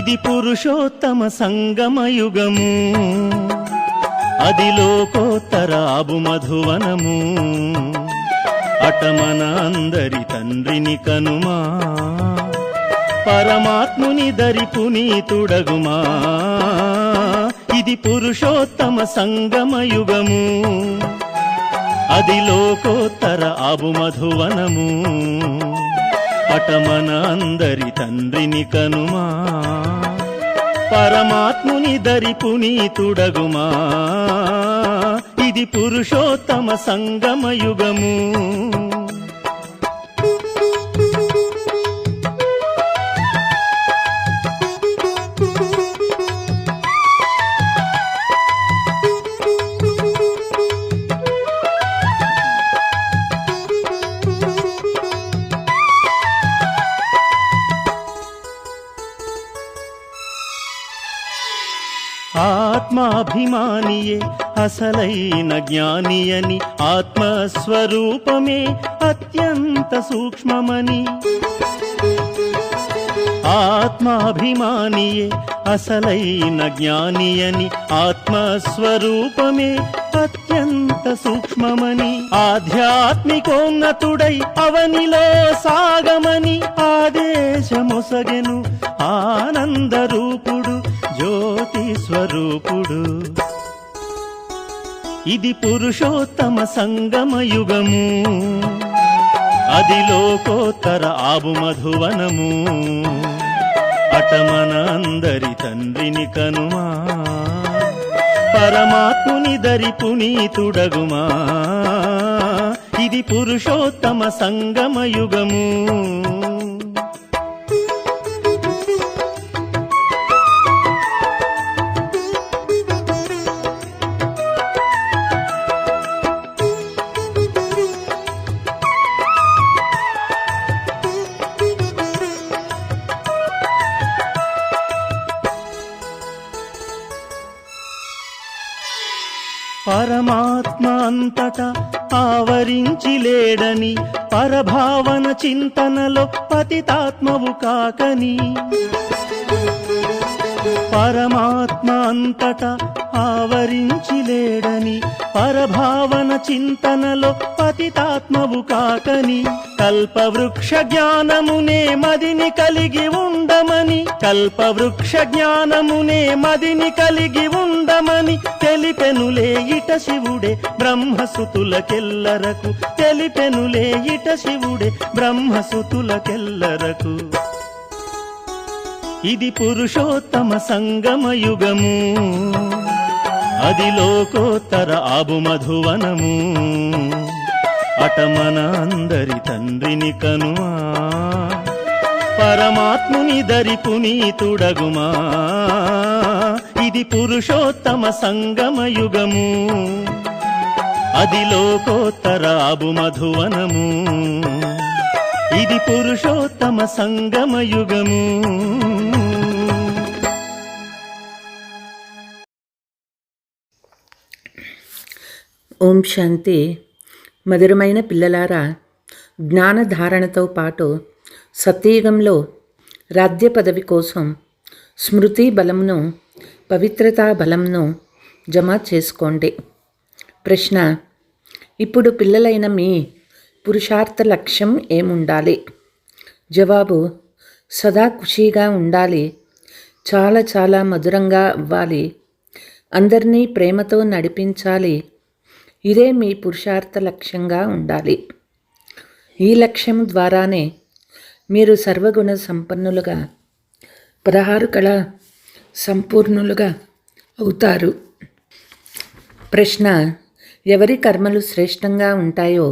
ఇది పురుషోత్తమ సంగమయుగము, అది లోకోత్తరాబు మధువనము. అటమన అందరి తండ్రిని కనుమా, పరమాత్ముని దరి పునీతుడగుమా. ఇది పురుషోత్తమ సంగమయుగము, అది లోకోత్తరాబు మధువనము. అటమన అందరి తండ్రిని కనుమా, పరమాత్ముని దరి పునీతుడగుమా. ఇది పురుషోత్తమ సంగమయుగము. ఆత్మాభిమానియే అసలైన జ్ఞానియని, ఆత్మస్వరూపమే అత్యంత సూక్ష్మమని. ఆత్మాభిమానియే అసలైన జ్ఞానియని, ఆత్మస్వరూపమే అత్యంత సూక్ష్మమని. ఆధ్యాత్మికోన్నతుడై అవనిలో సాగమని ఆదేశమొసగెను ఆనందరూపుడు జ్యోతి స్వరూపుడు. ఇది పురుషోత్తమ సంగమయుగము, అది లోకోత్తరాబు మధువనము. అటమన అందరి తండ్రిని కనుమా, పరమాత్ముని దరి పునీతుడగుమా. ఇది పురుషోత్తమ సంగమయుగము. పరమాత్మ అంతటా ఆవరించి లేడని, పరభావన చింతనలో పతితాత్మవు కాకని. పరమాత్మ అంతటా ఆవరించి లేడని, పరభావన చింతనలో పతితాత్మవు కాకని. కల్పవృక్ష జ్ఞానమునే మదిని కలిగి ఉండమని, కల్పవృక్ష జ్ఞానమునే మదిని కలిగి ఉండమని తెలిపెనులే ఇట శివుడే బ్రహ్మసుతులకెల్లరకు. తెలిపెనులే ఇట శివుడే బ్రహ్మసుతులకెల్లరకు. ఇది పురుషోత్తమ సంగమయుగము, అది లోకోత్తరాబు మధువనము. అటమన అందరి తండ్రిని కనుమా, పరమాత్ముని దరి పునీతుడగుమా. ఇది పురుషోత్తమ సంగమయుగము, అది లోకోత్తరాబు మధువనము. ఇది పురుషోత్తమ సంగమయుగము. ఓం శాంతి. మధురమైన పిల్లలారా, జ్ఞానధారణతో పాటు సత్యయుగంలో రాజ్య పదవి కోసం స్మృతి బలమును, పవిత్రతా బలంను జమ చేసుకోండి. ప్రశ్న: ఇప్పుడు పిల్లలైన మీ పురుషార్థ లక్ష్యం ఏముండాలి? జవాబు: సదా ఖుషీగా ఉండాలి, చాలా చాలా మధురంగా అవ్వాలి, అందరినీ ప్రేమతో నడిపించాలి. ఇదే మీ పురుషార్థ లక్ష్యంగా ఉండాలి. ఈ లక్ష్యం ద్వారానే మీరు సర్వగుణ సంపన్నులుగా, 16 కళ సంపూర్ణులుగా అవుతారు. ప్రశ్న: ఎవరి కర్మలు శ్రేష్టంగా ఉంటాయో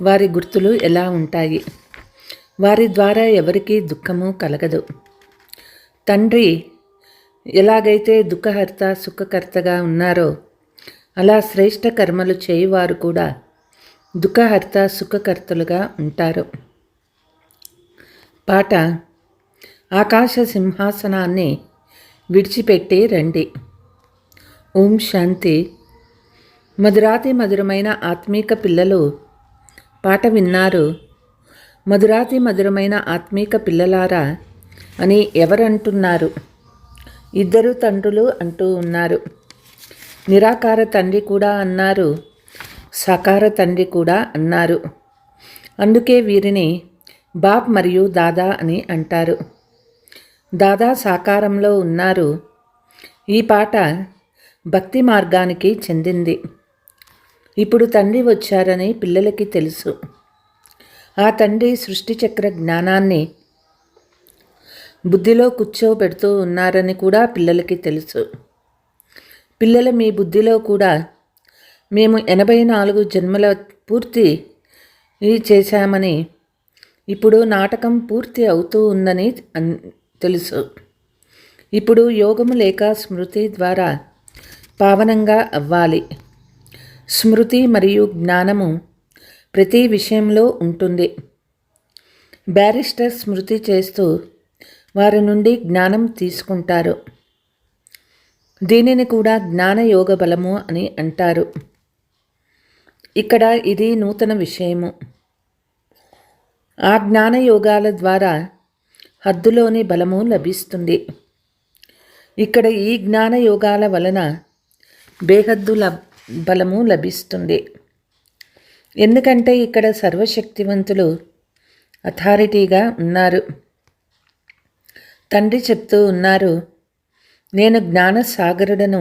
వారి గుర్తులు ఎలా ఉంటాయి? వారి ద్వారా ఎవరికీ దుఃఖము కలగదు. తండ్రి ఎలాగైతే దుఃఖహర్త సుఖకర్తగా ఉన్నారో, అలా శ్రేష్ఠ కర్మలు చేయువారు కూడా దుఃఖహర్త సుఖకర్తలుగా ఉంటారు. పాట: ఆకాశ సింహాసనాన్ని విడిచిపెట్టి రండి. ఓం శాంతి. మధురాతి మధురమైన ఆత్మీక పిల్లలు పాట విన్నారు. మధురాతి మధురమైన ఆత్మీక పిల్లలారా అని ఎవరంటున్నారు? ఇద్దరు తండ్రులు అంటూ ఉన్నారు. నిరాకార తండ్రి కూడా అన్నారు, సాకార తండ్రి కూడా అన్నారు. అందుకే వీరిని బాప్ మరియు దాదా అని అంటారు. దాదా సాకారంలో ఉన్నారు. ఈ పాట భక్తి మార్గానికి చెందింది. ఇప్పుడు తండ్రి వచ్చారని పిల్లలకి తెలుసు. ఆ తండ్రి సృష్టి చక్ర జ్ఞానాన్ని బుద్ధిలో కూర్చోబెడుతూ ఉన్నారని కూడా పిల్లలకి తెలుసు. పిల్లలు మీ బుద్ధిలో కూడా మేము 84 జన్మల పూర్తి చేశామని, ఇప్పుడు నాటకం పూర్తి అవుతూ ఉందని తెలుసు. ఇప్పుడు యోగము లేక స్మృతి ద్వారా పావనంగా అవ్వాలి. స్మృతి మరియు జ్ఞానము ప్రతి విషయంలో ఉంటుంది. బ్యారిస్టర్ స్మృతి చేస్తూ వారి నుండి జ్ఞానం తీసుకుంటారు. దీనిని కూడా జ్ఞానయోగ బలము అని అంటారు. ఇక్కడ ఇది నూతన విషయము. ఆ జ్ఞానయోగాల ద్వారా హద్దులోని బలము లభిస్తుంది. ఇక్కడ ఈ జ్ఞానయోగాల వలన బేహద్దు బలము లభిస్తుంది. ఎందుకంటే ఇక్కడ సర్వశక్తివంతులు అథారిటీగా ఉన్నారు. తండ్రి చెప్తూ ఉన్నారు, నేను జ్ఞానసాగరుడను.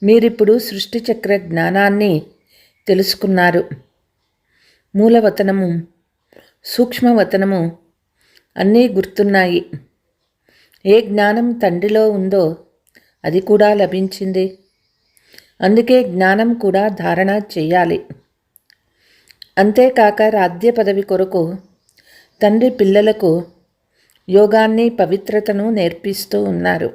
మీరిప్పుడు సృష్టి చక్ర జ్ఞానాన్ని తెలుసుకున్నారు. మూలవతనము, సూక్ష్మవతనము అన్నీ గుర్తున్నాయి. ఏ జ్ఞానం తండ్రిలో ఉందో అది కూడా లభించింది. అందుకే జ్ఞానం కూడా ధారణ చేయాలి. అంతేకాక రాజ్య పదవి కొరకు తండ్రి పిల్లలకు యోగాన్ని, పవిత్రతను నేర్పిస్తూ ఉన్నారు.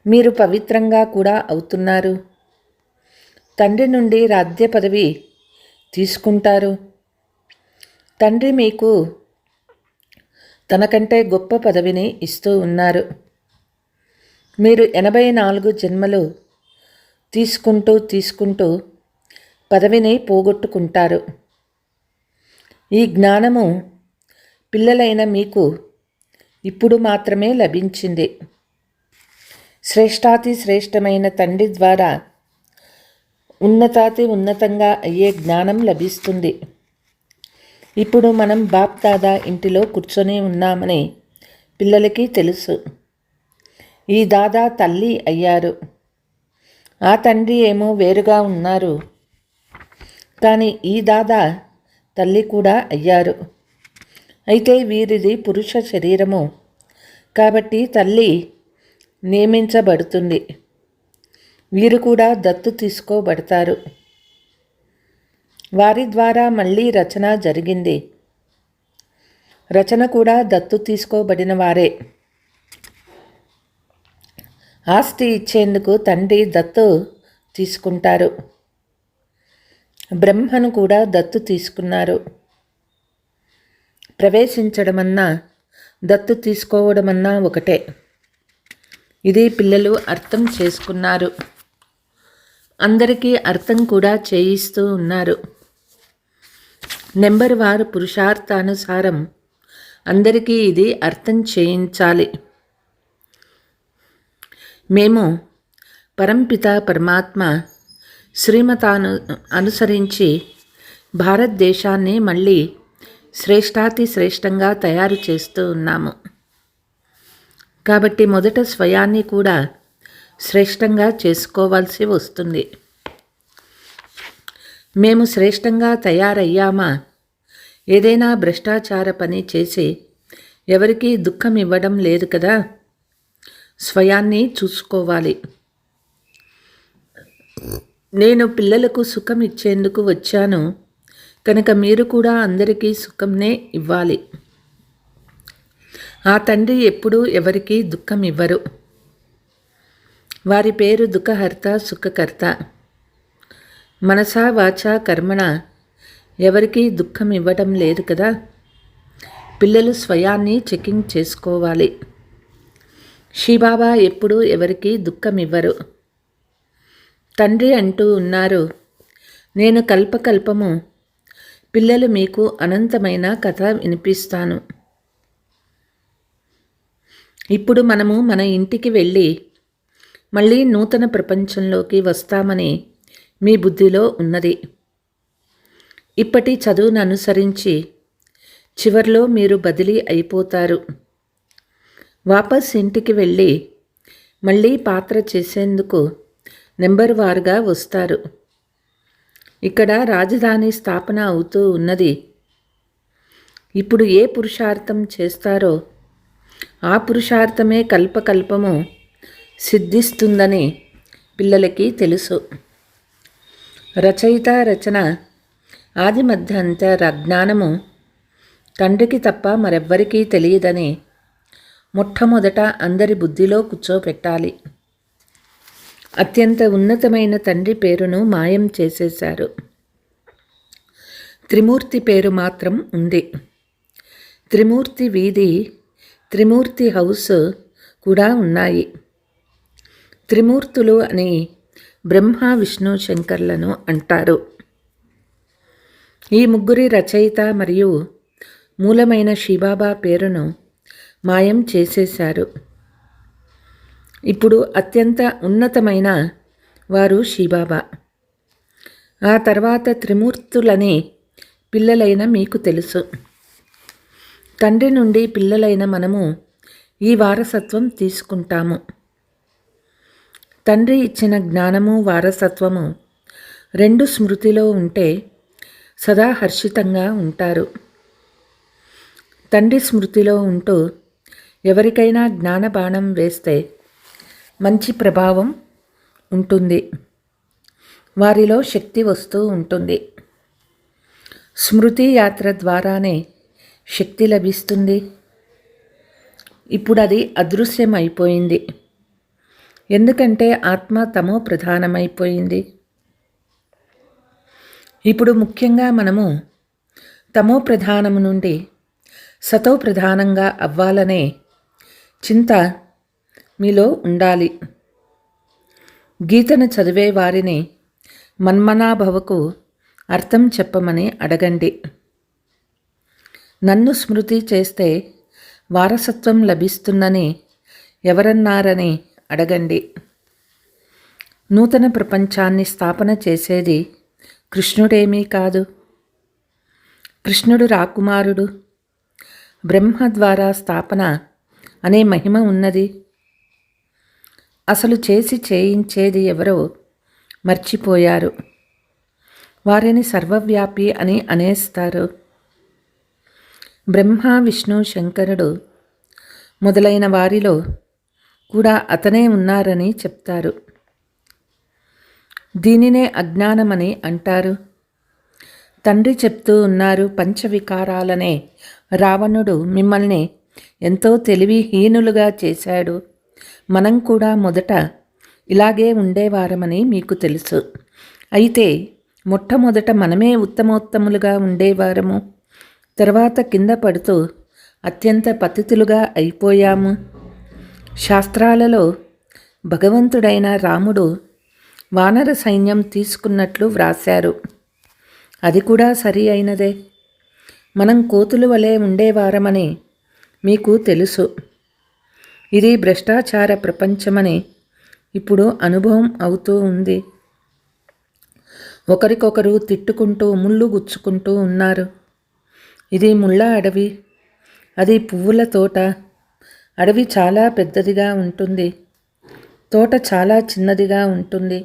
మీరు పవిత్రంగా కూడా అవుతున్నారు. తండ్రి నుండి రాజ్య పదవి తీసుకుంటారు. తండ్రి మీకు తనకంటే గొప్ప పదవిని ఇస్తూ ఉన్నారు. మీరు 84 జన్మలు తీసుకుంటూ పదవిని పోగొట్టుకుంటారు. ఈ జ్ఞానము పిల్లలైన మీకు ఇప్పుడు మాత్రమే లభించింది. శ్రేష్టాతి శ్రేష్టమైన తండ్రి ద్వారా ఉన్నతాతి ఉన్నతంగా అయ్యే జ్ఞానం లభిస్తుంది. ఇప్పుడు మనం బాప్ దాదా ఇంటిలో కూర్చొని ఉన్నామని పిల్లలకి తెలుసు. ఈ దాదా తల్లి అయ్యారు. ఆ తండ్రి ఏమో వేరుగా ఉన్నారు. కానీ ఈ దాదా తల్లి కూడా అయ్యారు. అయితే వీరిది పురుష శరీరము కాబట్టి తల్లి నియమించబడుతుంది. వీరు కూడా దత్తు తీసుకోబడతారు. వారి ద్వారా మళ్ళీ రచన జరిగింది. రచన కూడా దత్తు తీసుకోబడిన వారే. ఆస్తి ఇచ్చేందుకు తండ్రి దత్తు తీసుకుంటారు. బ్రహ్మను కూడా దత్తు తీసుకున్నారు. ప్రవేశించడమన్నా దత్తు తీసుకోవడమన్నా ఒకటే. ఇది పిల్లలు అర్థం చేసుకున్నారు. అందరికీ అర్థం కూడా చేయిస్తూ ఉన్నారు. నెంబర్ వారు పురుషార్థానుసారం అందరికీ ఇది అర్థం చేయించాలి. మేము పరంపిత పరమాత్మ శ్రీమతాను అనుసరించి భారతదేశాన్ని మళ్ళీ శ్రేష్టాతి శ్రేష్టంగా తయారు చేస్తూ ఉన్నాము. కాబట్టి మొదట స్వయాన్ని కూడా శ్రేష్టంగా చేసుకోవాల్సి వస్తుంది. మేము శ్రేష్టంగా తయారయ్యామా? ఏదైనా భ్రష్టాచార పని చేసి ఎవరికీ దుఃఖం ఇవ్వడం లేదు కదా. స్వయాన్ని చూసుకోవాలి. నేను పిల్లలకు సుఖం ఇచ్చేందుకు వచ్చాను కనుక మీరు కూడా అందరికీ సుఖంనే ఇవ్వాలి. ఆ తండ్రి ఎప్పుడూ ఎవరికీ దుఃఖం ఇవ్వరు. వారి పేరు దుఃఖహర్త, సుఖకర్త. మనసా వాచా కర్మణ ఎవరికీ దుఃఖం ఇవ్వడం లేదు కదా. పిల్లలు స్వయాన్ని చెకింగ్ చేసుకోవాలి. శివబాబా ఎప్పుడూ ఎవరికీ దుఃఖం ఇవ్వరు. తండ్రి అంటూ ఉన్నారు, నేను కల్పకల్పము పిల్లలు మీకు అనంతమైన కథ వినిపిస్తాను. ఇప్పుడు మనము మన ఇంటికి వెళ్ళి మళ్ళీ నూతన ప్రపంచంలోకి వస్తామని మీ బుద్ధిలో ఉన్నది. ఇప్పటి చదువును అనుసరించి చివర్లో మీరు బదిలీ అయిపోతారు. వాపస్ ఇంటికి వెళ్ళి మళ్ళీ పాత్ర చేసేందుకు నెంబర్ వారుగా వస్తారు. ఇక్కడ రాజధాని స్థాపన అవుతూ ఉన్నది. ఇప్పుడు ఏ పురుషార్థం చేస్తారో ఆ పురుషార్థమే కల్పకల్పము సిద్ధిస్తుందని పిల్లలకి తెలుసు. రచయిత రచన ఆది మధ్య అంతర జ్ఞానము తండ్రికి తప్ప మరెవ్వరికీ తెలియదని మొట్టమొదట అందరి బుద్ధిలో కూర్చోపెట్టాలి. అత్యంత ఉన్నతమైన తండ్రి పేరును మాయం చేసేశారు. త్రిమూర్తి పేరు మాత్రం ఉంది. త్రిమూర్తి వీధి, త్రిమూర్తి హౌస్ కూడా ఉన్నాయి. త్రిమూర్తులు అని బ్రహ్మ, విష్ణు, శంకర్లను అంటారు. ఈ ముగ్గురి రచయిత మరియు మూలమైన శివబాబా పేరును మాయం చేసేశారు. ఇప్పుడు అత్యంత ఉన్నతమైన వారు శివబాబా. ఆ తర్వాత త్రిమూర్తులని పిల్లలైన మీకు తెలుసు. తండ్రి నుండి పిల్లలైన మనము ఈ వారసత్వం తీసుకుంటాము. తండ్రి ఇచ్చిన జ్ఞానము, వారసత్వము రెండు స్మృతిలో ఉంటే సదా హర్షితంగా ఉంటారు. తండ్రి స్మృతిలో ఉంటూ ఎవరికైనా జ్ఞానబాణం వేస్తే మంచి ప్రభావం ఉంటుంది. వారిలో శక్తి వస్తూ ఉంటుంది. స్మృతి యాత్ర ద్వారానే శక్తి లభిస్తుంది. ఇప్పుడు అది అదృశ్యమైపోయింది. ఎందుకంటే ఆత్మ తమో ప్రధానమైపోయింది. ఇప్పుడు ముఖ్యంగా మనము తమో ప్రధానము నుండి సతో ప్రధానంగా అవ్వాలనే చింత మీలో ఉండాలి. గీతను చదివే వారిని మన్మనాభవకు అర్థం చెప్పమని అడగండి. నన్ను స్మృతి చేస్తే వారసత్వం లభిస్తుందని ఎవరన్నారని అడగండి. నూతన ప్రపంచాన్ని స్థాపన చేసేది కృష్ణుడేమీ కాదు. కృష్ణుడు రాకుమారుడు. బ్రహ్మ ద్వారా స్థాపన అనే మహిమ ఉన్నది. అసలు చేయించేది ఎవరో మర్చిపోయారు. వారిని సర్వవ్యాపి అని అనేస్తారు. బ్రహ్మ, విష్ణు, శంకరుడు మొదలైన వారిలో కూడా అతనే ఉన్నారని చెప్తారు. దీనినే అజ్ఞానమని అంటారు. తండ్రి చెప్తూ ఉన్నారు, పంచవికారాలనే రావణుడు మిమ్మల్ని ఎంతో తెలివిహీనులుగా చేశాడు. మనం కూడా మొదట ఇలాగే ఉండేవారమని మీకు తెలుసు. అయితే మొట్టమొదట మనమే ఉత్తమోత్తములుగా ఉండేవారము. తర్వాత కింద పడుతూ అత్యంత పతితులుగా అయిపోయాము. శాస్త్రాలలో భగవంతుడైన రాముడు వానర సైన్యం తీసుకున్నట్లు వ్రాశారు. అది కూడా సరి అయినదే. మనం కోతులు వలె ఉండేవారమని మీకు తెలుసు. ఇది భ్రష్టాచార ప్రపంచమని ఇప్పుడు అనుభవం అవుతూ ఉంది. ఒకరికొకరు తిట్టుకుంటూ ముళ్ళు గుచ్చుకుంటూ ఉన్నారు. ఇది ముళ్ళ అడవి, అది పువ్వుల తోట. అడవి చాలా పెద్దదిగా ఉంటుంది, తోట చాలా చిన్నదిగా ఉంటుంది.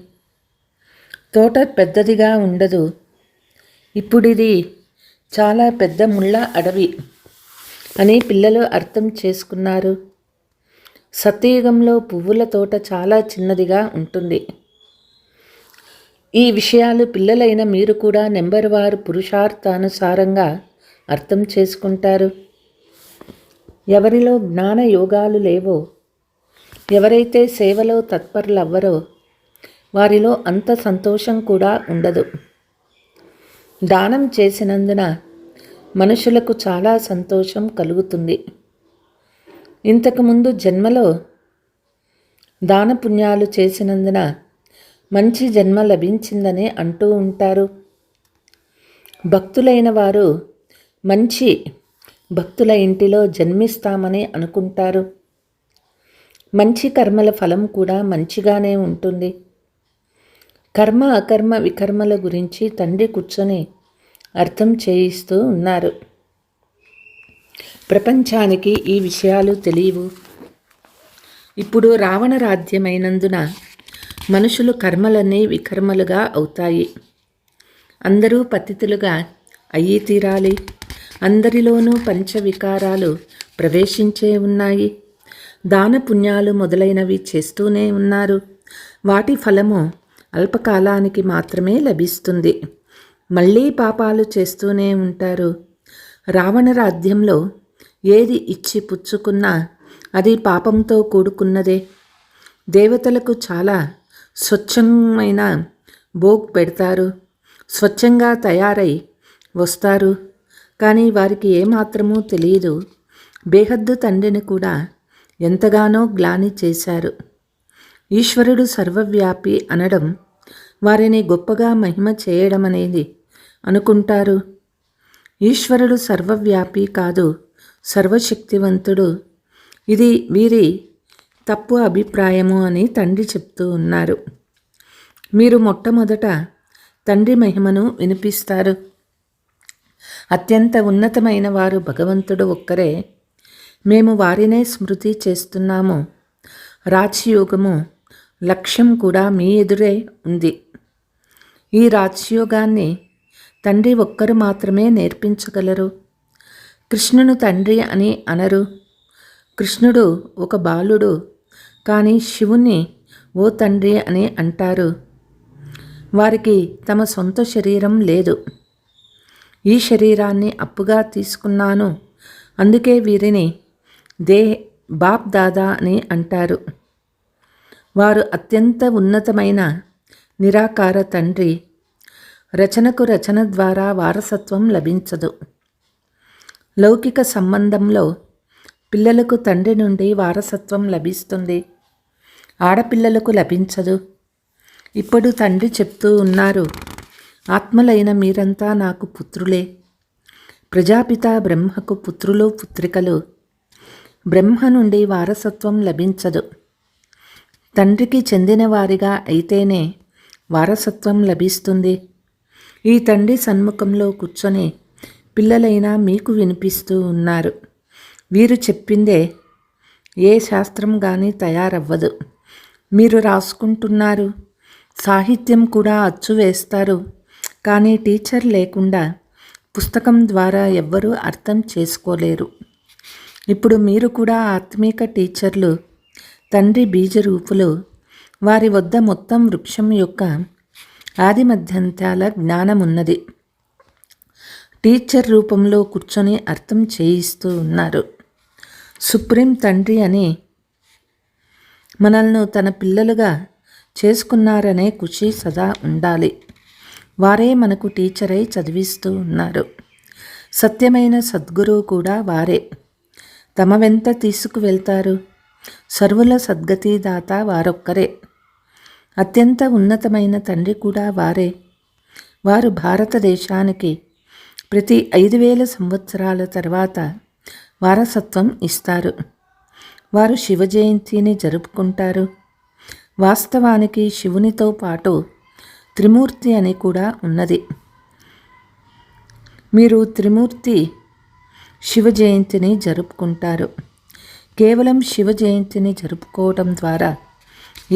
తోట పెద్దదిగా ఉండదు. ఇప్పుడిది చాలా పెద్ద ముళ్ళ అడవి అని పిల్లలు అర్థం చేసుకున్నారు. సత్యయుగంలో పువ్వుల తోట చాలా చిన్నదిగా ఉంటుంది. ఈ విషయాలు పిల్లలైన మీరు కూడా నెంబర్ వారు పురుషార్థానుసారంగా అర్థం చేసుకుంటారు. ఎవరిలో జ్ఞాన యోగాలు లేవో, ఎవరైతే సేవలో తత్పరులవ్వరో వారిలో అంత సంతోషం కూడా ఉండదు. దానం చేసినందున మనుషులకు చాలా సంతోషం కలుగుతుంది. ఇంతకుముందు జన్మలో దాన పుణ్యాలు చేసినందున మంచి జన్మ లభించిందని అంటూ ఉంటారు. భక్తులైన వారు మంచి భక్తుల ఇంటిలో జన్మిస్తామని అనుకుంటారు. మంచి కర్మల ఫలం కూడా మంచిగానే ఉంటుంది. కర్మ అకర్మ వికర్మల గురించి తండ్రి కూర్చొని అర్థం చేయిస్తూ ఉన్నారు. ప్రపంచానికి ఈ విషయాలు తెలియవు. ఇప్పుడు రావణ రాజ్యమైనందున మనుషులు కర్మలన్నీ వికర్మలుగా అవుతాయి. అందరూ పతితులుగా అయ్యి తీరాలి. అందరిలోనూ పంచవికారాలు ప్రవేశించే ఉన్నాయి. దాన పుణ్యాలు మొదలైనవి చేస్తూనే ఉన్నారు. వాటి ఫలము అల్పకాలానికి మాత్రమే లభిస్తుంది. మళ్ళీ పాపాలు చేస్తూనే ఉంటారు. రావణ రాజ్యంలో ఏది ఇచ్చి పుచ్చుకున్నా అది పాపంతో కూడుకున్నదే. దేవతలకు చాలా స్వచ్ఛమైన భోగ్ పెడతారు. స్వచ్ఛంగా తయారై వస్తారు. కానీ వారికి ఏమాత్రమూ తెలియదు. బేహద్దు తండ్రిని కూడా ఎంతగానో గ్లాని చేశారు. ఈశ్వరుడు సర్వవ్యాపి అనడం వారిని గొప్పగా మహిమ చేయడం అనేది అనుకుంటారు. ఈశ్వరుడు సర్వవ్యాపి కాదు, సర్వశక్తివంతుడు. ఇది వీరి తప్పు అభిప్రాయము అని తండ్రి చెప్తూ ఉన్నారు. మీరు మొట్టమొదట తండ్రి మహిమను వినిపిస్తారు. అత్యంత ఉన్నతమైన వారు భగవంతుడు ఒక్కరే. మేము వారినే స్మృతి చేస్తున్నాము. రాజయోగము లక్ష్యం కూడా మీ ఎదురే ఉంది. ఈ రాజయోగాన్ని తండ్రి ఒక్కరు మాత్రమే నేర్పించగలరు. కృష్ణును తండ్రి అని అనరు. కృష్ణుడు ఒక బాలుడు, కానీ శివుని ఓ తండ్రి అని అంటారు. వారికి తమ సొంత శరీరం లేదు. ఈ శరీరాన్ని అప్పుగా తీసుకున్నాను, అందుకే వీరిని బాప్ దాదా అని అంటారు. వారు అత్యంత ఉన్నతమైన నిరాకార తండ్రి. రచనకు రచన ద్వారా వారసత్వం లభించదు. లౌకిక సంబంధంలో పిల్లలకు తండ్రి నుండి వారసత్వం లభిస్తుంది, ఆడపిల్లలకు లభించదు. ఇప్పుడు తండ్రి చెప్తూ ఉన్నారు, ఆత్మలైన మీరంతా నాకు పుత్రులే. ప్రజాపిత బ్రహ్మకు పుత్రులు పుత్రికలు. బ్రహ్మ నుండి వారసత్వం లభించదు. తండ్రికి చెందిన వారిగా అయితేనే వారసత్వం లభిస్తుంది. ఈ తండ్రి సన్ముఖంలో కూర్చొని పిల్లలైనా మీకు వినిపిస్తూ ఉన్నారు. వీరు చెప్పిందే ఏ శాస్త్రం కానీ తయారవ్వదు. మీరు రాసుకుంటున్నారు, సాహిత్యం కూడా అచ్చు వేస్తారు. కానీ టీచర్ లేకుండా పుస్తకం ద్వారా ఎవ్వరూ అర్థం చేసుకోలేరు. ఇప్పుడు మీరు కూడా ఆత్మీక టీచర్లు, తండ్రి బీజరూపులు. వారి వద్ద మొత్తం వృక్షం యొక్క ఆది మధ్యంతాల జ్ఞానమున్నది. టీచర్ రూపంలో కూర్చొని అర్థం చేయిస్తూ ఉన్నారు. సుప్రీం తండ్రి అని మనల్ని తన పిల్లలుగా చేసుకున్నారనే ఖుషి సదా ఉండాలి. వారే మనకు టీచరై చదివిస్తూ ఉన్నారు. సత్యమైన సద్గురువు కూడా వారే. తమ వెంట తీసుకువెళ్తారు. సర్వుల సద్గతిదాత వారొక్కరే. అత్యంత ఉన్నతమైన తండ్రి కూడా వారే. వారు భారతదేశానికి ప్రతి 5000 సంవత్సరాల తర్వాత వారసత్వం ఇస్తారు. వారు శివ జయంతిని జరుపుకుంటారు. వాస్తవానికి శివునితో పాటు త్రిమూర్తి అని కూడా ఉన్నది. మీరు త్రిమూర్తి శివ జయంతిని జరుపుకుంటారు. కేవలం శివ జయంతిని జరుపుకోవడం ద్వారా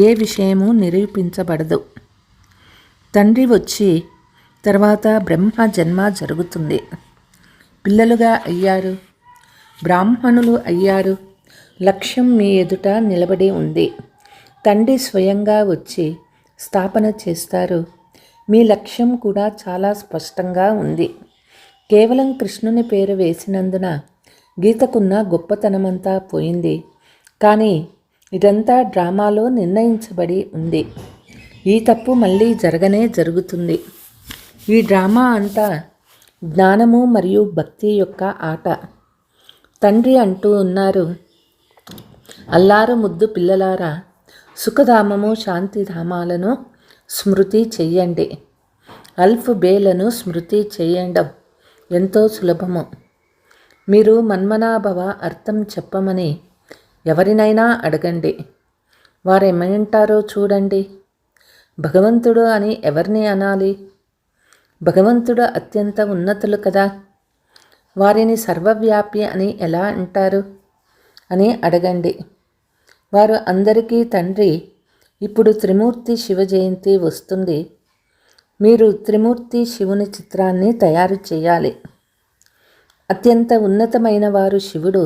ఏ విషయము నిరూపించబడదు. తండ్రి వచ్చి తర్వాత బ్రహ్మ జన్మ జరుగుతుంది. పిల్లలుగా అయ్యారు, బ్రాహ్మణులు అయ్యారు. లక్ష్యం మీ ఎదుట నిలబడి ఉంది. తండ్రి స్వయంగా వచ్చి స్థాపన చేస్తారు. మీ లక్ష్యం కూడా చాలా స్పష్టంగా ఉంది. కేవలం కృష్ణుని పేరు వేసినందున గీతకున్న గొప్పతనమంతా పోయింది. కానీ ఇదంతా డ్రామాలో నిర్ణయించబడి ఉంది. ఈ తప్పు మళ్ళీ జరగనే జరుగుతుంది. ఈ డ్రామా అంతా జ్ఞానము మరియు భక్తి యొక్క ఆట. తండ్రి అంటూ ఉన్నారు, అల్లారు ముద్దు పిల్లలారా, సుఖధామము శాంతిధామాలను స్మృతి చెయ్యండి. అల్ఫ్ బేలను స్మృతి చేయడం ఎంతో సులభము. మీరు మన్మనాభవ అర్థం చెప్పమని ఎవరినైనా అడగండి, వారేమంటారో చూడండి. భగవంతుడు అని ఎవరిని అనాలి? భగవంతుడు అత్యంత ఉన్నతులు కదా, వారిని సర్వవ్యాపి అని ఎలా అంటారు అని అడగండి. వారు అందరికీ తండ్రి. ఇప్పుడు త్రిమూర్తి శివ జయంతి వస్తుంది. మీరు త్రిమూర్తి శివుని చిత్రాన్ని తయారు చేయాలి. అత్యంత ఉన్నతమైన వారు శివుడు,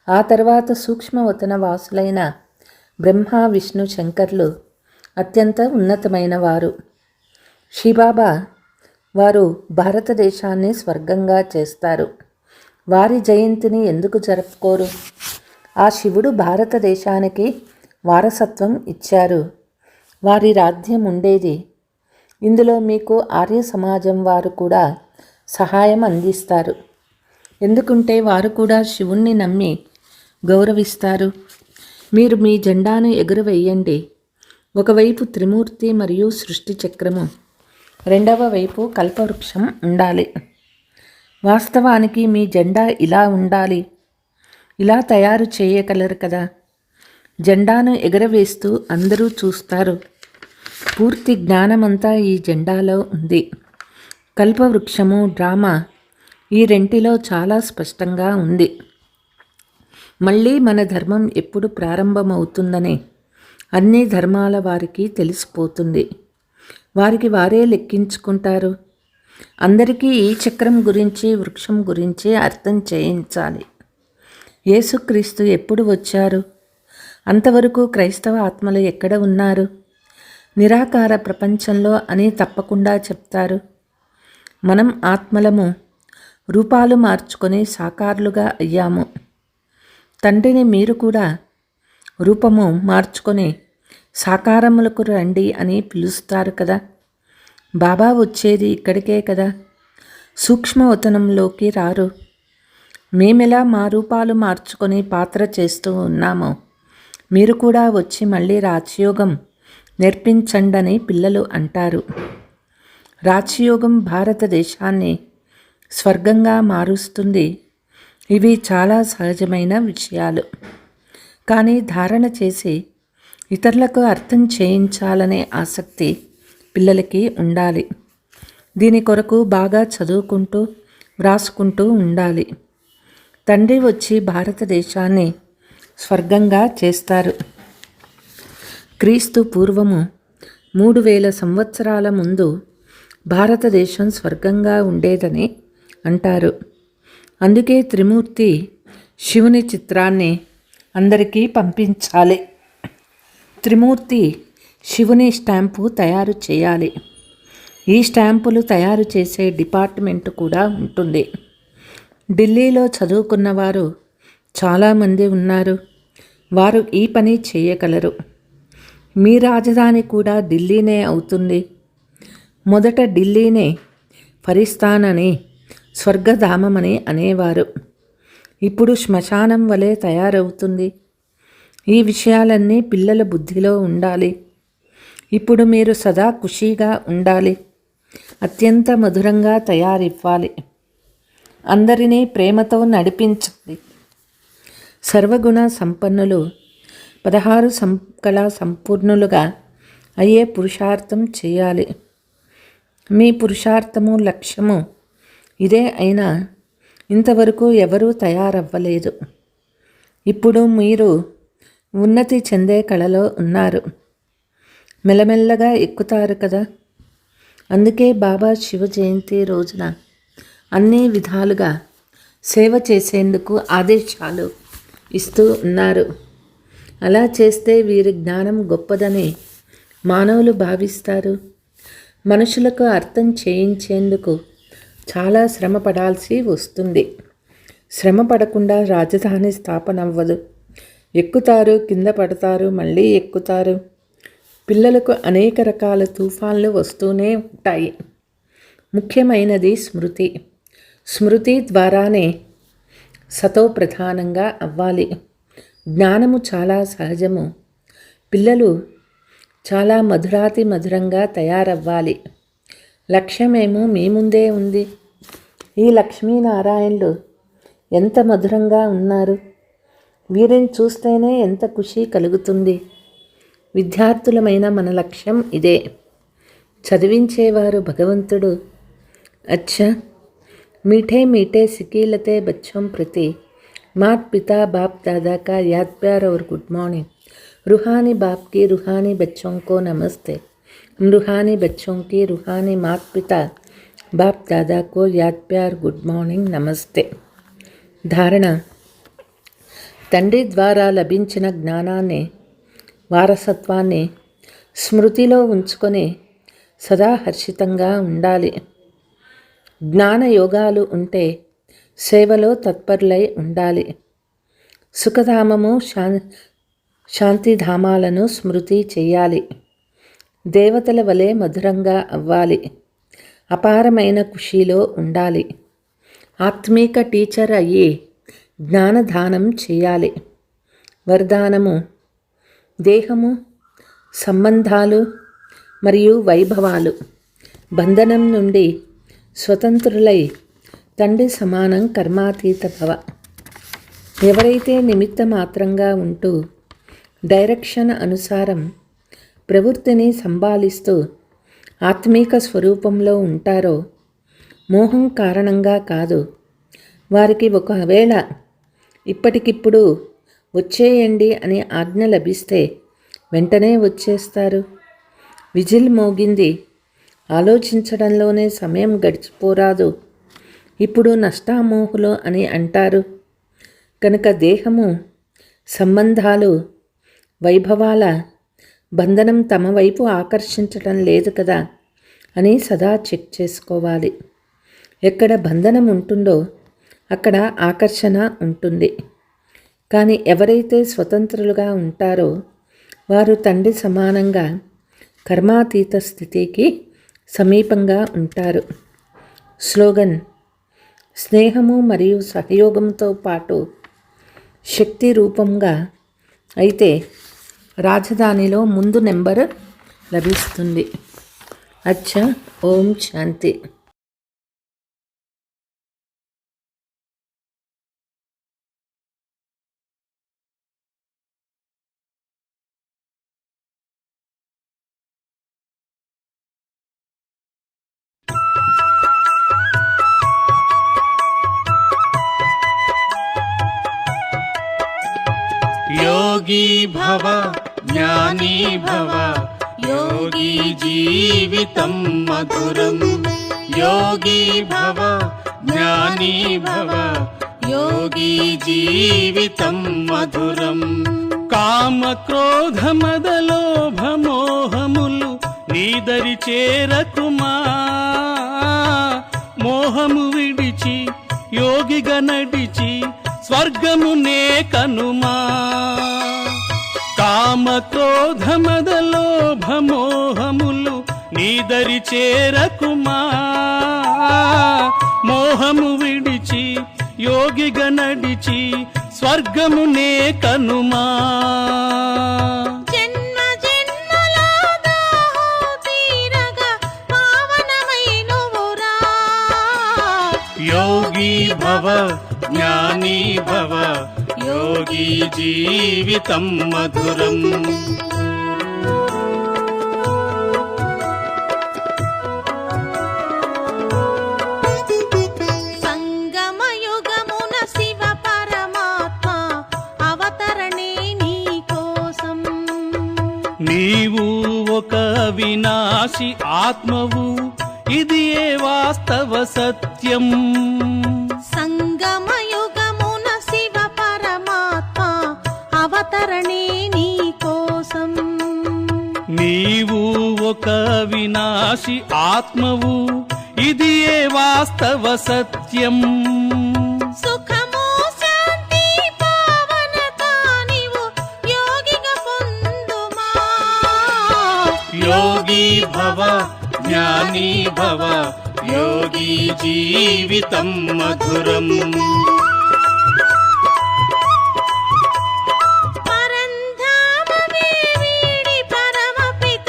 ఆ తర్వాత సూక్ష్మవతన వాసులైన బ్రహ్మ విష్ణు శంకర్లు అత్యంత ఉన్నతమైన వారు. శ్రీబాబా వారు భారతదేశాన్ని స్వర్గంగా చేస్తారు. వారి జయంతిని ఎందుకు జరుపుకోరు? ఆ శివుడు భారతదేశానికి వారసత్వం ఇచ్చారు. వారి రాజ్యం ఉండేది. ఇందులో మీకు ఆర్య సమాజం వారు కూడా సహాయం అందిస్తారు. ఎందుకంటే వారు కూడా శివుణ్ణి నమ్మి గౌరవిస్తారు. మీరు మీ జెండాను ఎగురవేయండి. ఒకవైపు త్రిమూర్తి మరియు సృష్టి చక్రము, రెండవ వైపు కల్పవృక్షం ఉండాలి. వాస్తవానికి మీ జెండా ఇలా ఉండాలి. ఇలా తయారు చేయగలరు కదా. జెండాను ఎగరవేస్తూ అందరూ చూస్తారు. పూర్తి జ్ఞానమంతా ఈ జెండాలో ఉంది. కల్పవృక్షము, డ్రామా ఈ రెంటిలో చాలా స్పష్టంగా ఉంది. మళ్ళీ మన ధర్మం ఎప్పుడు ప్రారంభమవుతుందని అన్ని ధర్మాల వారికి తెలిసిపోతుంది. వారికి వారే లెక్కించుకుంటారు. అందరికీ ఈ చక్రం గురించి, వృక్షం గురించి అర్థం చేయించాలి. యేసుక్రీస్తు ఎప్పుడు వచ్చారు? అంతవరకు క్రైస్తవ ఆత్మలు ఎక్కడ ఉన్నారు? నిరాకార ప్రపంచంలో అని తప్పకుండా చెప్తారు. మనం ఆత్మలము, రూపాలు మార్చుకొని సాకారులుగా అయ్యాము. తండ్రిని మీరు కూడా రూపము మార్చుకొని సాకారములకు రండి అని పిలుస్తారు కదా. బాబా వచ్చేది ఇక్కడికే కదా, సూక్ష్మవతనంలోకి రారు. మేమెలా మా రూపాలు మార్చుకొని పాత్ర చేస్తూ ఉన్నామో మీరు కూడా వచ్చి మళ్ళీ రాజయోగం నేర్పించండని పిల్లలు అంటారు. రాజయోగం భారతదేశాన్ని స్వర్గంగా మారుస్తుంది. ఇవి చాలా సహజమైన విషయాలు. కానీ ధారణ చేసి ఇతరులకు అర్థం చేయించాలనే ఆసక్తి పిల్లలకి ఉండాలి. దీని కొరకు బాగా చదువుకుంటూ వ్రాసుకుంటూ ఉండాలి. తండ్రి వచ్చి భారతదేశాన్ని స్వర్గంగా చేస్తారు. క్రీస్తు పూర్వము 3000 సంవత్సరాల ముందు భారతదేశం స్వర్గంగా ఉండేదని అంటారు. అందుకే త్రిమూర్తి శివుని చిత్రాన్ని అందరికీ పంపించాలి. త్రిమూర్తి శివుని స్టాంపు తయారు చేయాలి. ఈ స్టాంపులు తయారు చేసే డిపార్ట్మెంట్ కూడా ఉంటుంది. ఢిల్లీలో చదువుకున్నవారు చాలామంది ఉన్నారు. వారు ఈ పని చేయగలరు. మీ రాజధాని కూడా ఢిల్లీనే అవుతుంది. మొదట ఢిల్లీనే ఫరిస్తాన్ అని, స్వర్గధామమని అనేవారు. ఇప్పుడు శ్మశానం వలె తయారవుతుంది. ఈ విషయాలన్నీ పిల్లల బుద్ధిలో ఉండాలి. ఇప్పుడు మీరు సదా ఖుషీగా ఉండాలి. అత్యంత మధురంగా తయారివ్వాలి. అందరినీ ప్రేమతో నడిపించాలి. సర్వగుణ సంపన్నులు 16 కళా సంపూర్ణులుగా అయ్యే పురుషార్థం చేయాలి. మీ పురుషార్థము, లక్ష్యము ఇదే అయినా ఇంతవరకు ఎవరూ తయారవ్వలేదు. ఇప్పుడు మీరు ఉన్నతి చెందే కళలో ఉన్నారు. మెల్లమెల్లగా ఎక్కుతారు కదా. అందుకే బాబా శివ జయంతి రోజున అన్ని విధాలుగా సేవ చేసేందుకు ఆదేశాలు ఇస్తూ ఉన్నారు. అలా చేస్తే వీరి జ్ఞానం గొప్పదని మానవులు భావిస్తారు. మనుషులకు అర్థం చేయించేందుకు చాలా శ్రమ పడాల్సి వస్తుంది. శ్రమ పడకుండా రాజధాని స్థాపన అవ్వదు. ఎక్కుతారు, కింద పడతారు, మళ్ళీ ఎక్కుతారు. పిల్లలకు అనేక రకాల తుఫాన్లు వస్తూనే ఉంటాయి. ముఖ్యమైనది స్మృతి. స్మృతి ద్వారానే సతో ప్రధానంగా అవ్వాలి. జ్ఞానము చాలా సహజము. పిల్లలు చాలా మధురాతి మధురంగా తయారవ్వాలి. లక్ష్యమేమో మీ ముందే ఉంది. ఈ లక్ష్మీనారాయణులు ఎంత మధురంగా ఉన్నారు. వీరిని చూస్తేనే ఎంత ఖుషి కలుగుతుంది. విద్యార్థులమైన మన లక్ష్యం ఇదే. చదివించేవారు భగవంతుడు. అచ్చా, मीठे मीठे सिकीलते बच्चों प्रति मात पिता बाप दादा का याद प्यार और गुड मॉर्निंग. रूहानी बाप की रूहानी बच्चों को नमस्ते. रूहानी बच्चों की रूहानी मात पिता बाप दादा को याद प्यार गुड మార్నింగ్ నమస్తే. ధారణ: తండ్రి ద్వారా లభించిన జ్ఞానాన్ని, వారసత్వాన్ని స్మృతిలో ఉంచుకొని సదా హర్షితంగా ఉండాలి. జ్ఞాన యోగాలు ఉంటే సేవలో తత్పరులై ఉండాలి. సుఖధామము శాంతిధామాలను స్మృతి చెయ్యాలి. దేవతల వలె మధురంగా అవ్వాలి. అపారమైన ఖుషీలో ఉండాలి. ఆత్మీక టీచర్ అయ్యి జ్ఞానదానం చేయాలి. వరదానము: దేహము, సంబంధాలు మరియు వైభవాలు బంధనం నుండి స్వతంత్రులై తండ్రి సమానం కర్మాతీత భవ. ఎవరైతే నిమిత్త మాత్రంగా ఉంటూ డైరెక్షన్ అనుసారం ప్రవృత్తిని సంభాళిస్తూ ఆత్మీక స్వరూపంలో ఉంటారో, మోహం కారణంగా కాదు. వారికి ఒకవేళ ఇప్పటికిప్పుడు వచ్చేయండి అని ఆజ్ఞ లభిస్తే వెంటనే వచ్చేస్తారు. విజిల్ మోగింది, ఆలోచించడంలోనే సమయం గడిచిపోరాదు. ఇప్పుడు నష్టామోహులు అని అంటారు కనుక దేహము, సంబంధాలు, వైభవాల బంధనం తమ వైపు ఆకర్షించటం లేదు కదా అని సదా చెక్ చేసుకోవాలి. ఎక్కడ బంధనం ఉంటుందో అక్కడ ఆకర్షణ ఉంటుంది. కానీ ఎవరైతే స్వతంత్రులుగా ఉంటారో వారు తండ్రి సమానంగా కర్మాతీత స్థితికి సమీపంగా ఉంటారు. స్లోగన్: స్నేహము మరియు సహయోగంతో పాటు శక్తి రూపంగా అయితే రాజధానిలో ముందు నెంబర్ లభిస్తుంది. అచ్చా, ఓం శాంతి. योगी भव ज्ञानी भव योगी जीवितं मधुरम्. योगी भव ज्ञानी भव योगी जीवितं मधुरम्. కామ క్రోధ మద లోభ మోహములు నీదరి చేరకుమా. మోహము విడిచి యోగిగా నడిచి స్వర్గమునే కనుమా. కామ క్రోధ మద లోభ మోహములు నీదరి చేరకుమా. మోహము విడిచి యోగిగా నడిచి స్వర్గమునే కనుమా. योगी भव ज्ञानी भव योगी जीवितं मधुरम्. సంగమయుగమున శివ పరమాత్మ అవతరణే నీ కోసం. నీవు ఒక వినాశి ఆత్మవు, ఇది ఏ వాస్తవ సత్యం. సంగమయుగమున శివ పరమాత్మ అవతరణే నీ కోసం. నీవు ఒక వినాశి ఆత్మవు, ఇది ఏ వాస్తవ సత్యం. సుఖము శాంతి పావనత నీవు యోగిగా పొందుమా. योगी भव ज्ञानी भव योगी जीवितं मधुरम्. పరంధామమే వీడి పరమపిత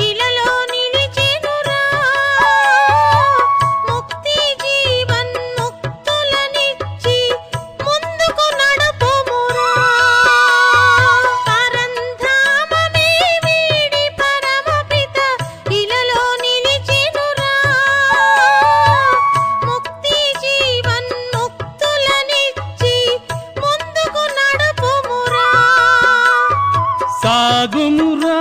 ఇలలో నిలిచెనురా. ముక్తి జీవన్ ముక్తులనిచ్చి ముందుకు నడుపుమురా. సాగుమురా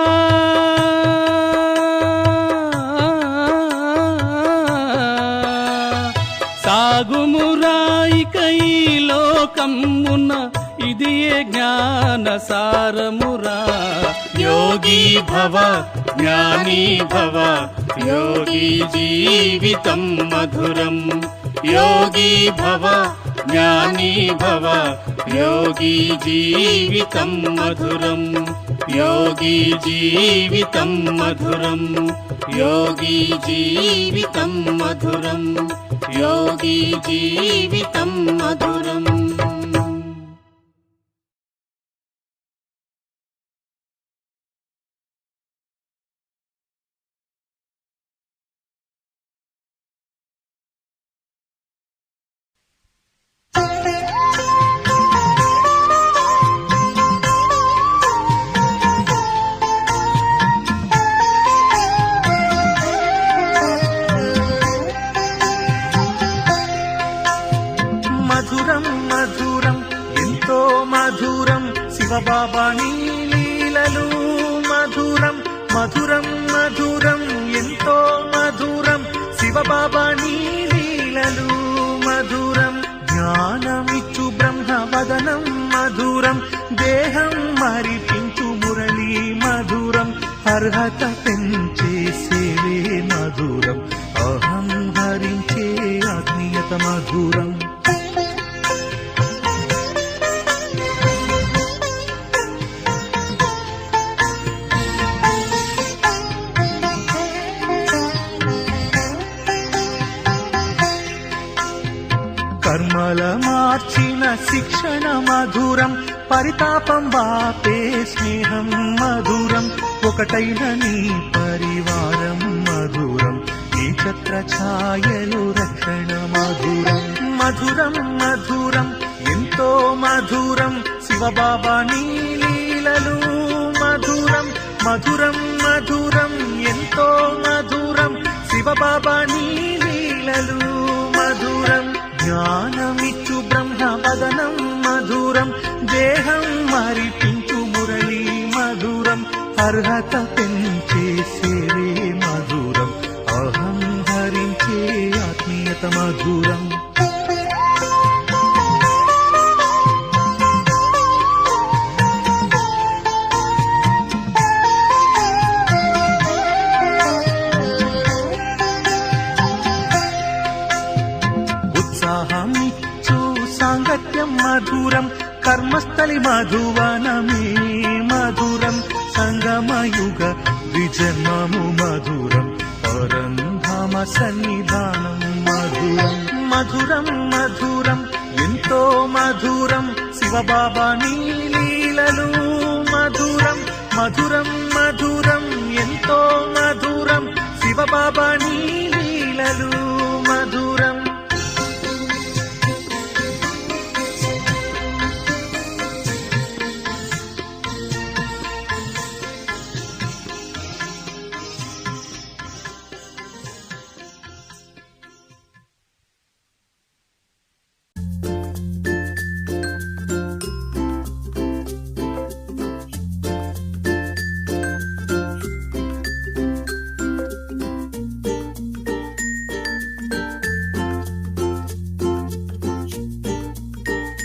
సాగుమురాయిక ఈ లోకమున ఇదియే జ్ఞాన సారమురా యోగి భవ జ్ఞాని భవ యోగి జీవితం మధురం యోగి భవ జ్ఞాని భవ యోగి జీవితం మధురం యోగి జీవితం మధురం యోగి జీవితం మధురం యోగి జీవితం మధురం. మధురం మధురం ఎంతో మధురం శివబాబా నీ లీలలు మధురం మధురం మధురం ఎంతో మధురం శివబాబా నీ లీలలు మధురం జ్ఞానమిచ్చు బ్రహ్మ వదనం మధురం దేహం మరిపించు మురళి మధురం అర్హత పెంచే సేవే మధురం అహం హరించే ఆత్మీయత మధురం కర్మల మార్చిన శిక్షణ మధురం పరితాపం వాపే స్నేహం మధురం ఒకటైన నీ పరివారం మధురం ఈ ఛత్ర ఛాయలు రక్షణ మధురం మధురం మధురం ఎంతో మధురం శివబాబా నీ లీలలు మధురం మధురం మధురం ఎంతో మధురం శివబాబా నీ లీలలు మధురం జ్ఞానమిచ్చు బ్రహ్మ వదనం మధురం దేహం మరిపించు మురళి మధురం అర్హత పెంచే సేవే మధురం అహం హరించే ఆత్మీయత మధురం సాంగత్యం మధురం కర్మస్థలి మధువనమే మధురం సంగమయుగ విజన్మము మధురం పరంధామ సన్నిధానం మధురం మధురం మధురం ఎంతో మధురం శివబాబా నీ లీలలు మధురం మధురం మధురం ఎంతో మధురం శివబాబా నీ లీలలు